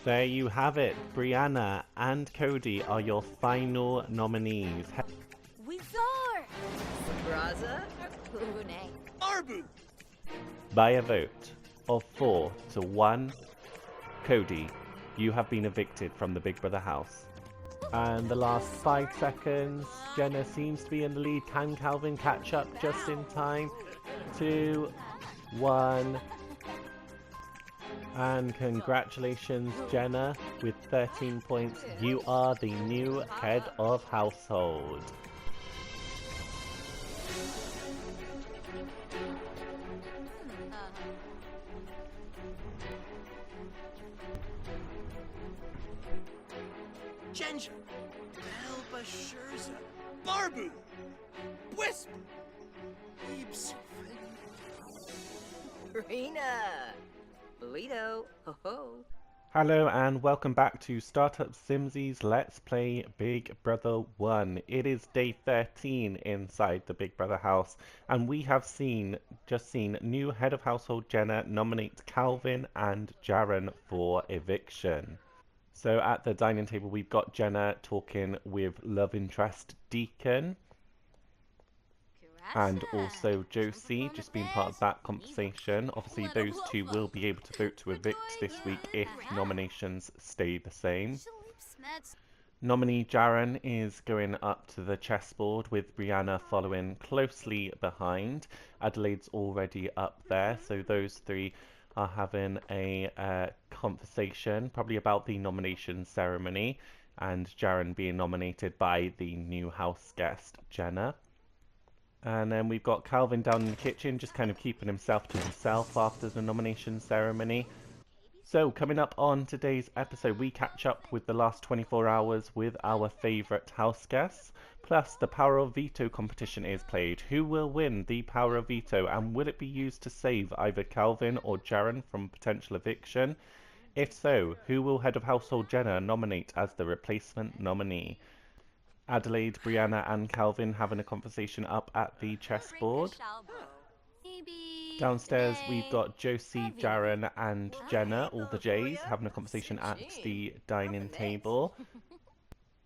There you have it. Brianna and Cody are your final nominees. Wizard! Sabraza? Pune. Arbu! By a vote of 4 to 1, Cody, you have been evicted from the Big Brother house. And the last 5 seconds, Jenna seems to be in the lead. Can Calvin catch up just in time? 2, 1. And congratulations, Jenna, with 13 points. You are the new head of household. Ginger! Elbashurza! Barbu! Wisp! Eebs! Rena! Veto! Ho ho! Hello and welcome back to Startup Simsy's Let's Play Big Brother 1. It is day 13 inside the Big Brother house, and we have just seen new head of household Jenna nominate Calvin and Jaren for eviction. So at the dining table we've got Jenna talking with love interest Deacon, and also Josie just being part of that conversation. Obviously those two will be able to vote to evict this week if nominations stay the same. Nominee Jaren is going up to the chessboard with Brianna following closely behind. Adelaide's already up there, so those three are having a conversation probably about the nomination ceremony and Jaren being nominated by the new house guest Jenna. And then we've got Calvin down in the kitchen, just kind of keeping himself to himself after the nomination ceremony. So, coming up on today's episode, we catch up with the last 24 hours with our favourite house guests. Plus, the Power of Veto competition is played. Who will win the Power of Veto, and will it be used to save either Calvin or Jaren from potential eviction? If so, who will head of household Jenna nominate as the replacement nominee? Adelaide, Brianna and Calvin having a conversation up at the chessboard. Downstairs we've got Josie, Jaren and Jenna, all the J's, having a conversation at the dining table.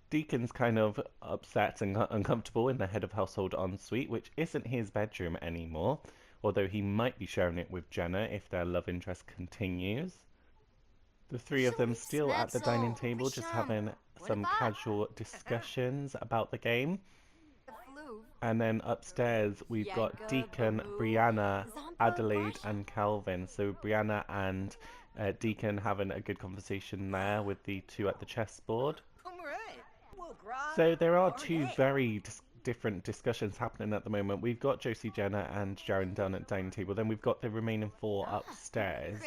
Deacon's kind of upset and uncomfortable in the head of household ensuite, which isn't his bedroom anymore, although he might be sharing it with Jenna if their love interest continues. The three of them still at the dining table, just having some casual discussions about the game. And then upstairs we've got Deacon, Brianna, Adelaide and Calvin. So Brianna and Deacon having a good conversation there with the two at the chessboard. So there are two very different discussions happening at the moment. We've got Josie, Jenna and Jaren down at the dining table. Then we've got the remaining four upstairs.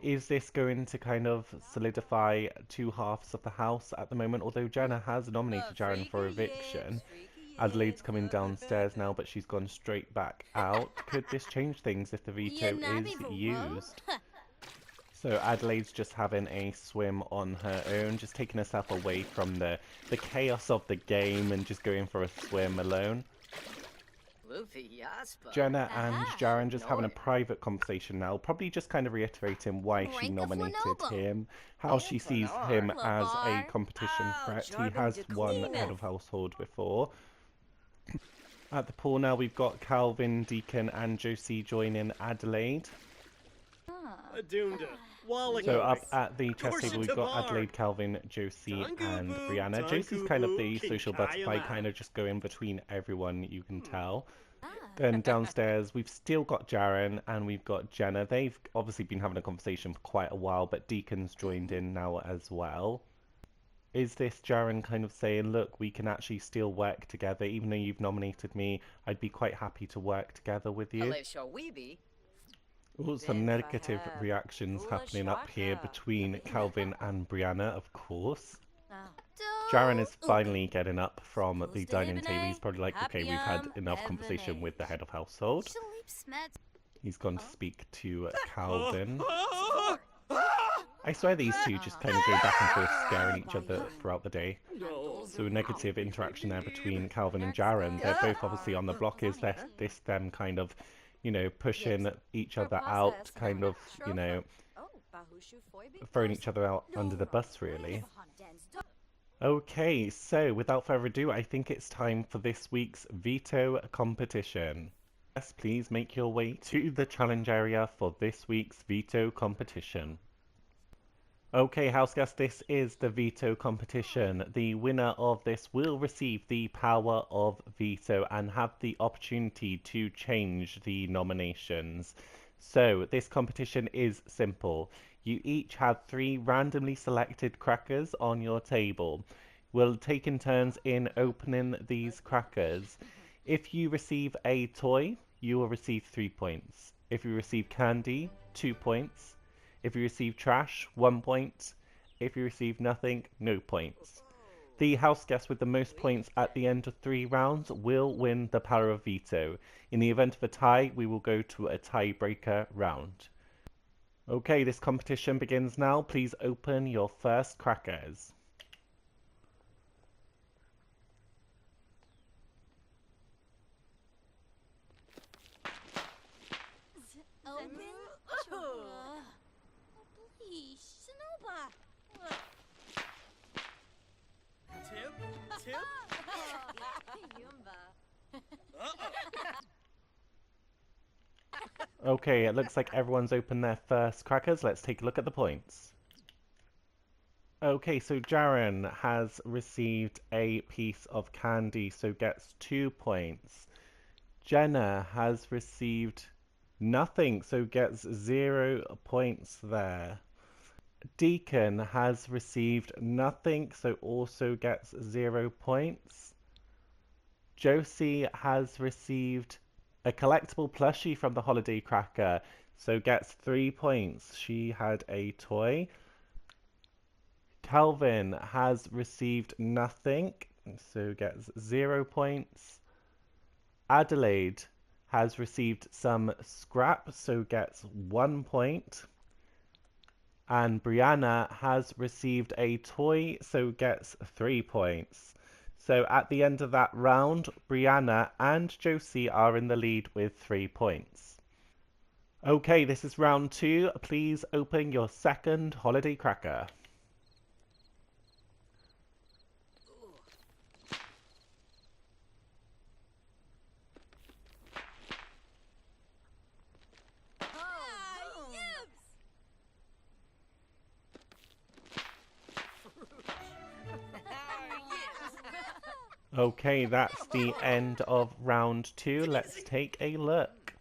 Is this going to kind of solidify two halves of the house at the moment? Although Jenna has nominated Jaren for eviction. Adelaide's coming downstairs now, but she's gone straight back out. Could this change things if the veto is used? So Adelaide's just having a swim on her own, just taking herself away from the chaos of the game and just going for a swim alone. Jenna and Jaren just having a private conversation now, probably just kind of reiterating why she nominated him, how she sees him as a competition threat. He has won head of household before. At the pool now we've got Calvin, Deacon and Josie joining Adelaide. So up at the chess table we've got Adelaide, Calvin, Josie and Brianna. Josie's kind of the social butterfly, kind of just going between everyone, you can tell. Then downstairs we've still got Jaren and we've got Jenna. They've obviously been having a conversation for quite a while, but Deacon's joined in now as well. Is this Jaren kind of saying, look, we can actually still work together, even though you've nominated me, I'd be quite happy to work together with you? Oh, some negative reactions happening up here between Calvin and Brianna, of course. Jaren is finally getting up from the dining table. He's probably like, okay, we've had enough conversation with the head of household. He's gone to speak to Calvin. I swear these two just kind of go back and forth scaring each other throughout the day. So negative interaction there between Calvin and Jaren. They're both obviously on the block. Is this them kind of, you know, pushing each other out, kind of, you know, throwing each other out under the bus, really. Okay, so without further ado, I think it's time for this week's veto competition. Yes, please make your way to the challenge area for this week's veto competition. Okay, HouseGuests, this is the veto competition. The winner of this will receive the Power of Veto and have the opportunity to change the nominations. So, this competition is simple. You each have 3 randomly selected crackers on your table. We'll take in turns in opening these crackers. If you receive a toy, you will receive 3 points. If you receive candy, 2 points. If you receive trash, 1 point. If you receive nothing, no points. The house guest with the most points at the end of 3 rounds will win the Power of Veto. In the event of a tie, we will go to a tiebreaker round. Okay, this competition begins now. Please open your first crackers. Tip? Okay, it looks like everyone's opened their first crackers. Let's take a look at the points. Okay, so Jaren has received a piece of candy, so gets 2 points. Jenna has received nothing, so gets 0 points there. Deacon has received nothing, so also gets 0 points. Josie has received a collectible plushie from the Holiday Cracker, so gets 3 points. She had a toy. Calvin has received nothing, so gets 0 points. Adelaide has received some scrap, so gets 1 point. And Brianna has received a toy, so gets 3 points. So at the end of that round, Brianna and Josie are in the lead with 3 points. Okay, this is round 2. Please open your second holiday cracker. Okay, that's the end of round 2. Let's take a look.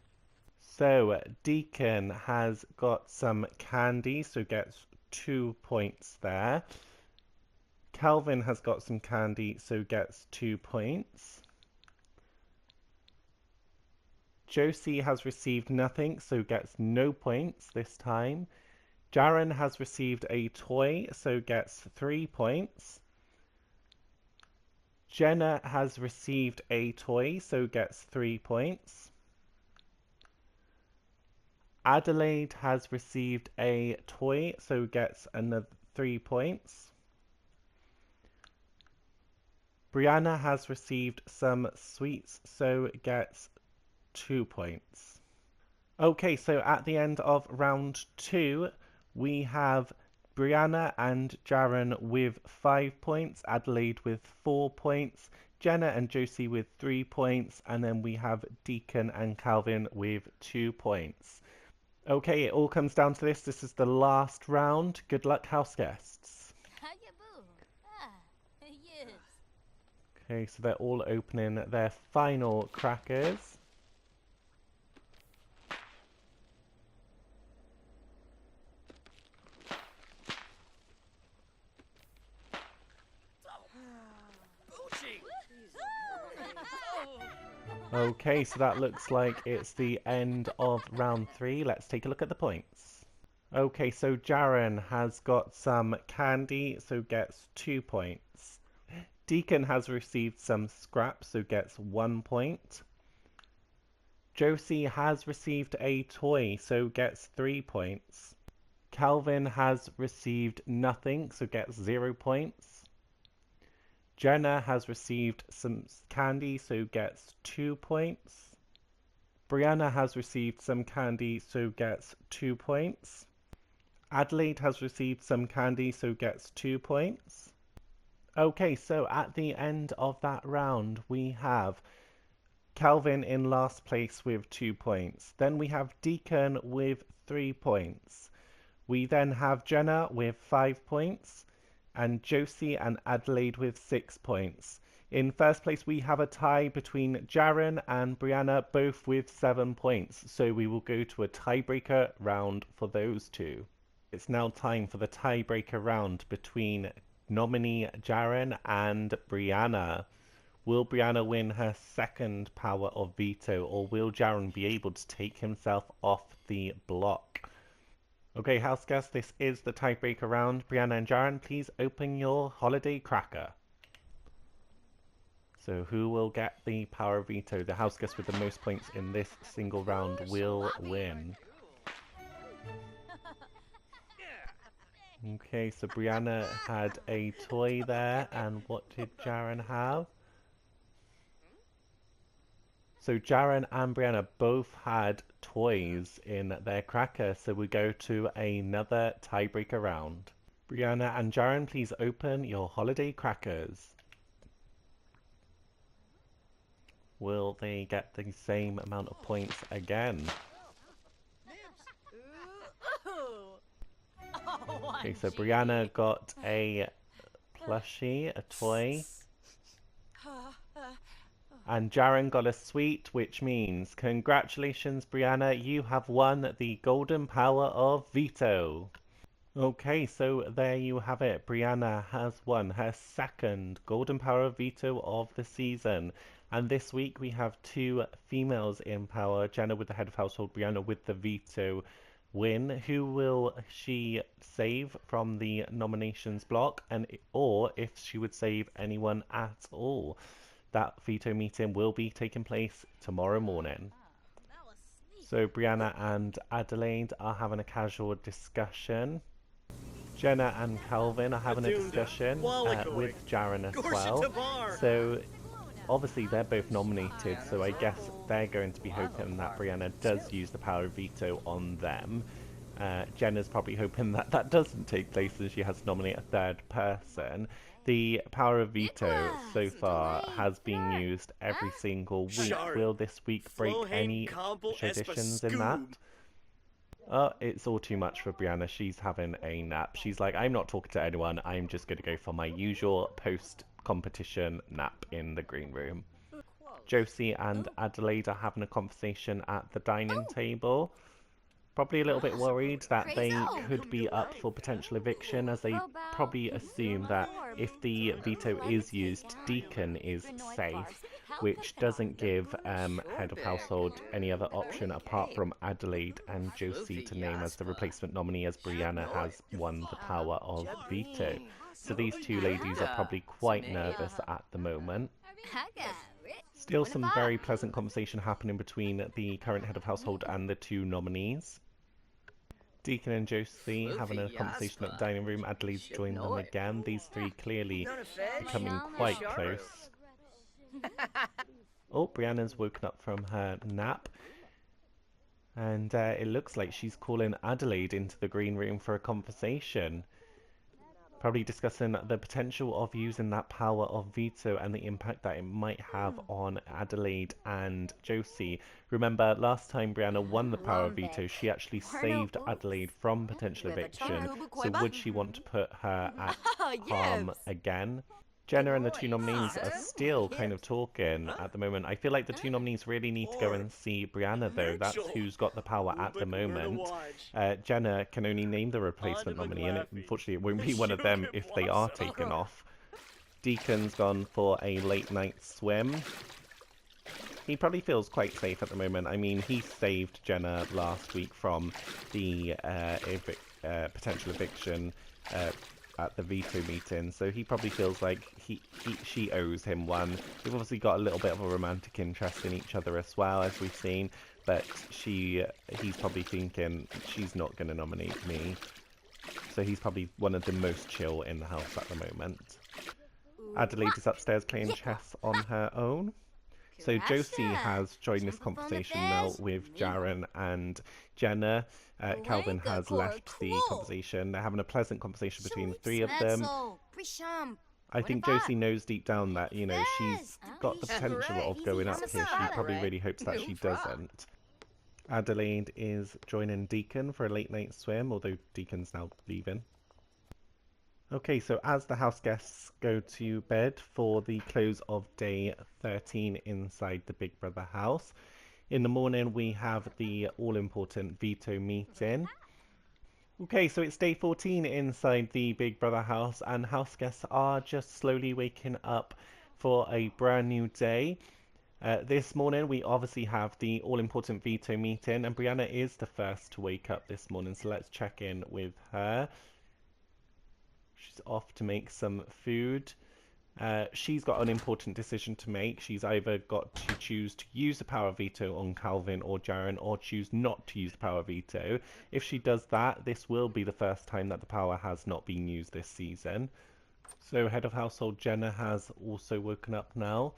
So, Deacon has got some candy, so gets 2 points there. Calvin has got some candy, so gets 2 points. Josie has received nothing, so gets no points this time. Jaren has received a toy, so gets 3 points. Jenna has received a toy, so gets 3 points. Adelaide has received a toy, so gets another 3 points. Brianna has received some sweets, so gets 2 points. Okay, so at the end of round 2, we have Brianna and Jaren with 5 points, Adelaide with 4 points, Jenna and Josie with 3 points, and then we have Deacon and Calvin with 2 points. Okay, it all comes down to this. This is the last round. Good luck, house guests. Okay, so they're all opening their final crackers. Okay, so that looks like it's the end of round 3. Let's take a look at the points. Okay, so Jaren has got some candy, so gets 2 points. Deacon has received some scraps, so gets 1 point. Josie has received a toy, so gets 3 points. Calvin has received nothing, so gets 0 points. Jenna has received some candy, so gets 2 points. Brianna has received some candy, so gets 2 points. Adelaide has received some candy, so gets 2 points. Okay, so at the end of that round, we have Calvin in last place with 2 points. Then we have Deacon with 3 points. We then have Jenna with 5 points, and Josie and Adelaide with 6 points. In first place, we have a tie between Jaren and Brianna, both with 7 points. So we will go to a tiebreaker round for those two. It's now time for the tiebreaker round between nominee Jaren and Brianna. Will Brianna win her second Power of Veto, or will Jaren be able to take himself off the block? Okay, house guests, this is the tiebreaker round. Brianna and Jaren, please open your holiday cracker. So who will get the Power of Veto? The house guest with the most points in this single round will win. Okay, so Brianna had a toy there, and what did Jaren have? So Jaren and Brianna both had toys in their cracker, so we go to another tiebreaker round. Brianna and Jaren, please open your holiday crackers. Will they get the same amount of points again? Okay, so Brianna got a plushie, a toy. And Jaren got a sweet, which means congratulations, Brianna, you have won the Golden Power of Veto. Okay, so there you have it. Brianna has won her second Golden Power of Veto of the season. And this week we have two females in power, Jenna with the head of household, Brianna with the veto win. Who will she save from the nominations block, and or if she would save anyone at all? That veto meeting will be taking place tomorrow morning. So Brianna and Adelaide are having a casual discussion. Jenna and Calvin are having a discussion with Jaren as well. So obviously they're both nominated, so I guess they're going to be hoping that Brianna does use the power of veto on them. Jenna's probably hoping that that doesn't take place and she has to nominate a third person. The power of veto so far has been used every single week. Will this week break any traditions in that? It's all too much for Brianna. She's having a nap. She's like, I'm not talking to anyone. I'm just going to go for my usual post-competition nap in the green room. Josie and Adelaide are having a conversation at the dining table. Probably a little bit worried that they could be up for potential eviction, as they probably assume that if the veto is used, Deacon is safe, which doesn't give head of household any other option apart from Adelaide and Josie to name as the replacement nominee, as Brianna has won the power of veto. So these two ladies are probably quite nervous at the moment. Still some very pleasant conversation happening between the current head of household and the two nominees. Deacon and Josie having a conversation at the dining room. Adelaide's joined them again. These three clearly becoming quite close. Oh, Brianna's woken up from her nap. And it looks like she's calling Adelaide into the green room for a conversation. Probably discussing the potential of using that power of veto and the impact that it might have on Adelaide and Josie. Remember, last time Brianna won the power of veto, she actually saved Adelaide from potential eviction. So would she want to put her at harm again? Jenna and the two nominees are still kind of talking at the moment. I feel like the two nominees really need to go and see Brianna, though. That's who's got the power at the moment. Jenna can only name the replacement nominee, and unfortunately it won't be one of them if they are taken off. Deacon's gone for a late night swim. He probably feels quite safe at the moment. I mean, he saved Jenna last week from the potential eviction at the veto meeting, so he probably feels like she owes him one. They've obviously got a little bit of a romantic interest in each other as well, as we've seen, but he's probably thinking she's not going to nominate me, so he's probably one of the most chill in the house at the moment. Adelaide is upstairs playing chess on her own. So Josie has joined this conversation now with Jaren and Jenna. Calvin has left the conversation. They're having a pleasant conversation between the three of them. I think Josie knows deep down that, you know, she's got the potential of going up here. She probably really hopes that she doesn't. Adelaide is joining Deacon for a late night swim, although Deacon's now leaving. Okay, so as the house guests go to bed for the close of day 13 inside the Big Brother house, in the morning we have the all-important veto meeting. Okay, so it's day 14 inside the Big Brother house, and house guests are just slowly waking up for a brand new day. This morning we obviously have the all-important veto meeting, and Brianna is the first to wake up this morning, so let's check in with her. She's off to make some food. She's got an important decision to make. She's either got to choose to use the power of veto on Calvin or Jaren, or choose not to use the power of veto. If she does that, this will be the first time that the power has not been used this season. So head of household Jenna has also woken up now.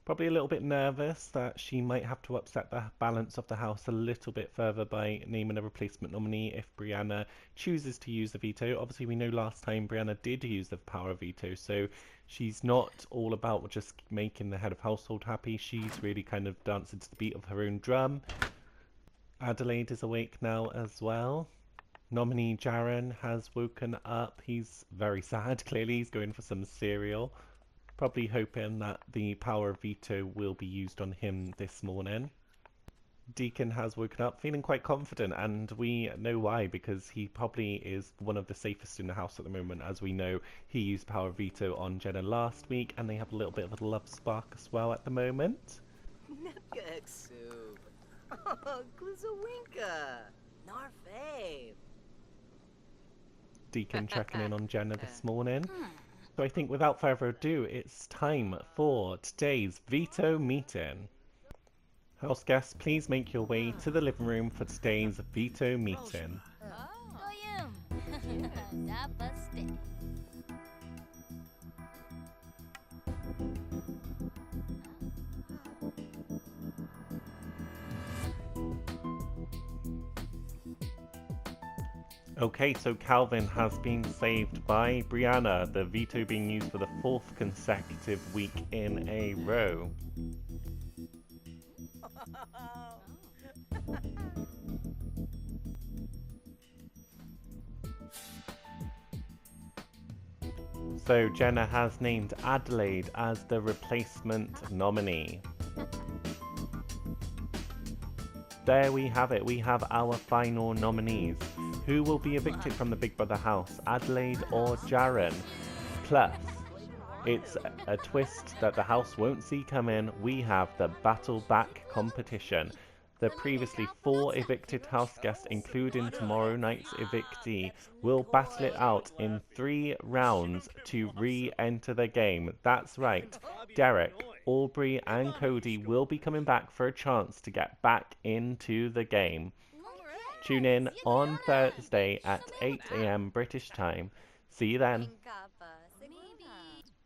Probably a little bit nervous that she might have to upset the balance of the house a little bit further by naming a replacement nominee if Brianna chooses to use the veto. Obviously, we know last time Brianna did use the power of veto, so she's not all about just making the head of household happy. She's really kind of dancing to the beat of her own drum. Adelaide is awake now as well. Nominee Jaren has woken up. He's very sad, clearly. He's going for some cereal. Probably hoping that the power of veto will be used on him this morning. Deacon has woken up feeling quite confident, and we know why, because he probably is one of the safest in the house at the moment. As we know, he used power of veto on Jenna last week, and they have a little bit of a love spark as well at the moment. Nipgek soup. Oh, Glizawinka. Narfave. Deacon checking in on Jenna this morning. So I think without further ado, it's time for today's veto meeting. House guests, please make your way to the living room for today's veto meeting. Okay, so Calvin has been saved by Brianna, the veto being used for the 4th consecutive week in a row. So Jenna has named Adelaide as the replacement nominee. There we have it, we have our final nominees. Who will be evicted from the Big Brother house, Adelaide or Jaren? Plus, it's a twist that the house won't see coming. We have the battle back competition. The previously 4 evicted house guests, including tomorrow night's evictee, will battle it out in 3 rounds to re-enter the game. That's right, Derek, Aubrey and Cody will be coming back for a chance to get back into the game. Tune in on Thursday at 8 AM British time. See you then.